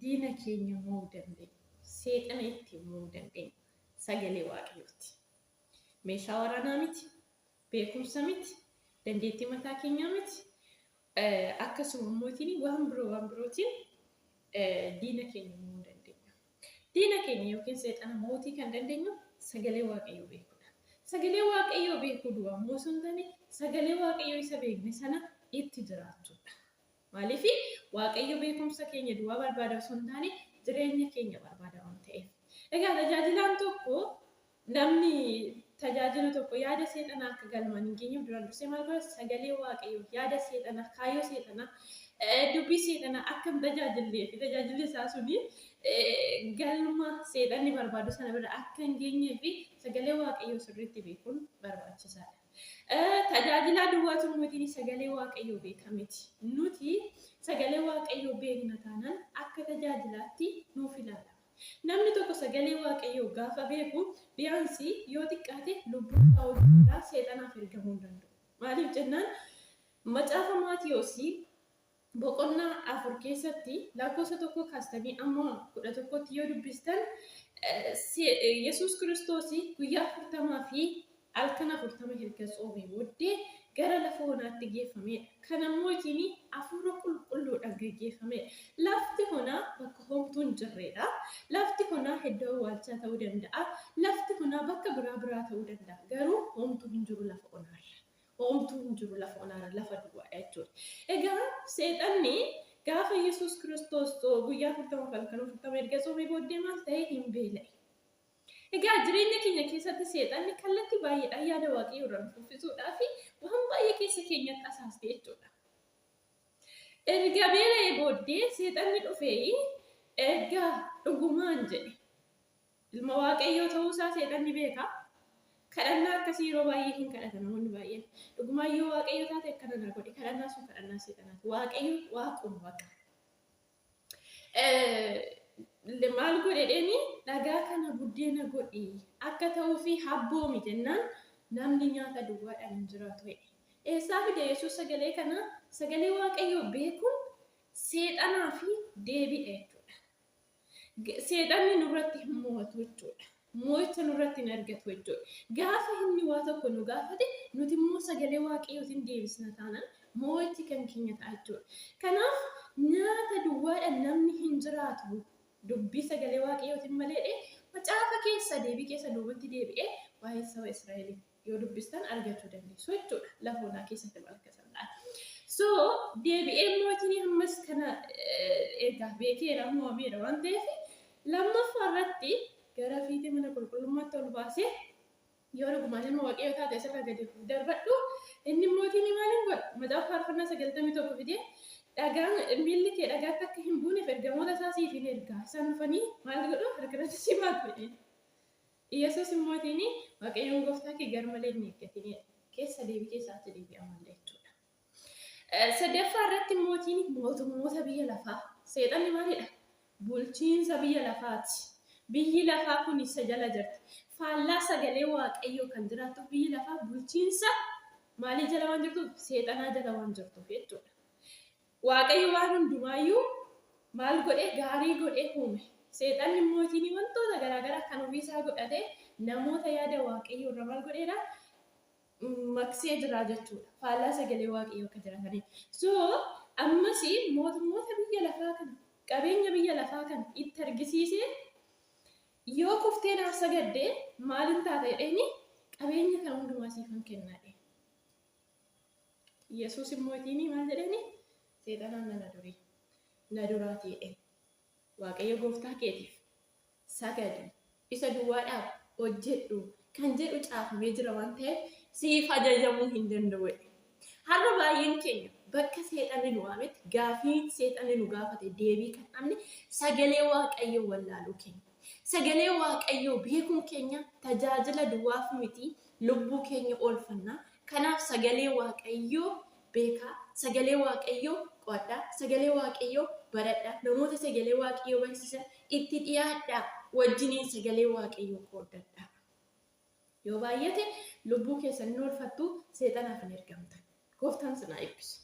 diina keenya mo'uu dandeenyu, seexana ittiin mo'uu dandeenyu sagalee waaqayyooti. Meeshaa waraanaa miti, beekumsa miti, dandeettii mataa keenyaa miti. Akkasuma mootiin waan birootiin diina keenya mo'uu dandeenya. Diina keenya yookiin seexana mootii kan dandeenyu sagalee waaqayyoo beekuudha. Sagalee waaqayyoo beekuu du'a osoo hin taane sagalee waaqayyoo isa beekne sana itti jiraachuudha. Maaliif waaqayyo beekumsa keenya du'a barbaada osoo hin taane jireenya keenya barbaada waan ta'eef. Egaa tajaajilaan tokko namni tajaajilu tokko yaada seexanaa akka galmaan hin geenyeef duraan dursee maal godha? Sagalee waaqayyoo yaada seexanaa, kaayyoo seexanaa, dubbii seexanaa akka hin tajaajillee fi tajaajilli isaa suni galma seexanni barbaadu sana bira akka hin geenyee fi sagalee waaqayyoo sirriitti beekuun barbaachisaadha. Tajaajilaa duwwaatu mootiin sagalee waaqayyoo beeka miti. Nuti sagalee waaqayyoo beekna taanaan akka tajaajilaatti nuuf ilaala. Namni tokko sagalee waaqayyoo gaafa beeku biyyaansi yoo xiqqaate lubbuu isaa hojjetaa seexanaaf ergamuu hin danda'u. Maaliif jennaan macaafa Maatiyos boqonnaa 4 keessatti lakkoofsa 1 kaastanii amma 11tti yoo dubbistan Yesuus Kiristoos guyyaa 40 fi halkan 40 erga tsoomee booddee gara lafa onaatti geeffamedha. Kan ammoo hafuura qulqulluudhaan gaggeeffamedha. Lafti onaa bakka homtuu hin jirredha. Lafti onaa iddoo awwaalchaa ta'uu danda'a. Lafti onaa bakka biraa ta'uu danda'a. Garuu homtuu hin jiru lafa onaarra. Homtuu hin jiru lafa onaarra, lafa duwwaadha jechuudha. Egaa seexanni gaafa Yesuus Kiristoos guyyaa 40 halkan 40 erga tsoomee booddee maal ta'e? Hin beela'e. Egaa jireenya keenya keessatti seexanni kallattii baay'eedhaan yaada waaqayyoo irraa nuffisuudhaa fi waan baay'ee keessa keenyatti asaastee jechuudha. Erga beela'ee booddee seexanni dhufee erga dhugumaan jedhe ilma waaqayyoo ta'uusaa seexanni beeka. Kadhannaa akkasii yeroo baay'ee hin kadhatan namoonni baay'een. Dhugumaan yoo waaqayyo taate akkana na godhe kadhannaa sun kadhannaa seexanaati. Waaqayyo waaquma waqa. Maal godhedheeni dhagaa kana buddeena godhi akka ta'uu fi habboomi jennaan namni nyaata duwwaadhaan hin jiraatu jedhe. Eessaa fide Yesuus sagalee kana? Sagalee waaqayyoo beekuun seexanaa fi deebiidha jechuudha. Seexanni nurratti hin mo'atu jechuudha. Mo'icha nurratti hin argatu jechuudha. Gaafa inni waa tokko nu gaafate nuti immoo sagalee waaqayyootiin deebisna taanaan mo'ichi kan keenya ta'a jechuudha. Kanaaf nyaata duwwaadhaan namni hin jiraatu. Dubbii sagalee waaqayyootiin malee macaafa keessa deebii keessa duubatti deebi'ee waa'ee saba Israa'el yoo dubbistan argachuu dandeessu jechuudha. Lafa onaa keessatti bakka sanadha. So deebi'ee mootiin ammas kana egaa beekeera mo'ameera waan ta'eef lammaffaa irratti gara fiixee mana qulqullummaatti ol baasee yoo dhugumaan ilma waaqayyoo taate asirra gadi darbadhu inni mootiin maaliin godha? Macaafa faarfannaa 91 fidee dhagaan miilli kee dhagaatti akka hin buuneef ergamoota isaa siif hin ergaa. Isaan dhufanii maal godhu? Harkatti si baatu jedheen. Yesuus mootiin waaqayyoon gooftaa kee garmalee hin eeggatinedha. Keessa deebii keessaatti deebi'a malee jechuudha. Sadaffaa irratti mootiin mootummoota biyya lafaa. Seexanni maalidha? Bulchiinsa biyya lafaati. Biyyi lafaa kun isa jala jirti. Faallaa sagalee waaqayyoo kan jiraatu biyyi lafaa bulchiinsa maalii jala waan jirtuuf? Seexanaa jala waan jirtuuf jechuudha. Waaqayyo waan hundumaayyuu maal godhee? Gaarii godhee uume. Seexanni mootiin wantoota garaagaraa kan ofii isaa godhatee namoota yaada waaqayyoo irra maal godheedha? Maksee jira jechuudha. Faallaa sagalee waaqayyoo akka jiraataniif. So ammas mootummoota biyya lafaa kana qabeenya biyya lafaa kana itti argisiisee yoo kuftee naaf sagaddee maaliin taata jedheeni qabeenya kan hundumaa siifan kennaadhe. Yesuus mootiin maal jedheeni? Seexanaan na duraati jedheen. Waaqayyo gooftaa keetiif sagadi isa duwwaadhaaf hojjedhu kan jedhu caafamee jira waan ta'eef siif ajajamuu hin danda'u. Har'a baay'een keenya bakka seexanni nu waametti gaafii seexanni nu gaafate deebii kan dhabne sagalee waaqayyoo wallaaluu keenya. Sagalee waaqayyoo beekuun keenya tajaajila duwwaaf miti lubbuu keenya oolfannaa. Kanaaf sagalee waaqayyoo beekaa, sagalee waaqayyoo qo'adhaa, sagalee waaqayyoo baradhaa, namoota sagalee waaqayyoo barsiisan itti dhiyaadhaa, wajjiniin sagalee waaqayyoo qooddadhaa. Yoo baay'ate lubbuu keessan hin oolfattu seexanaaf hin ergamtan. Gooftaan sinaa eebbisu.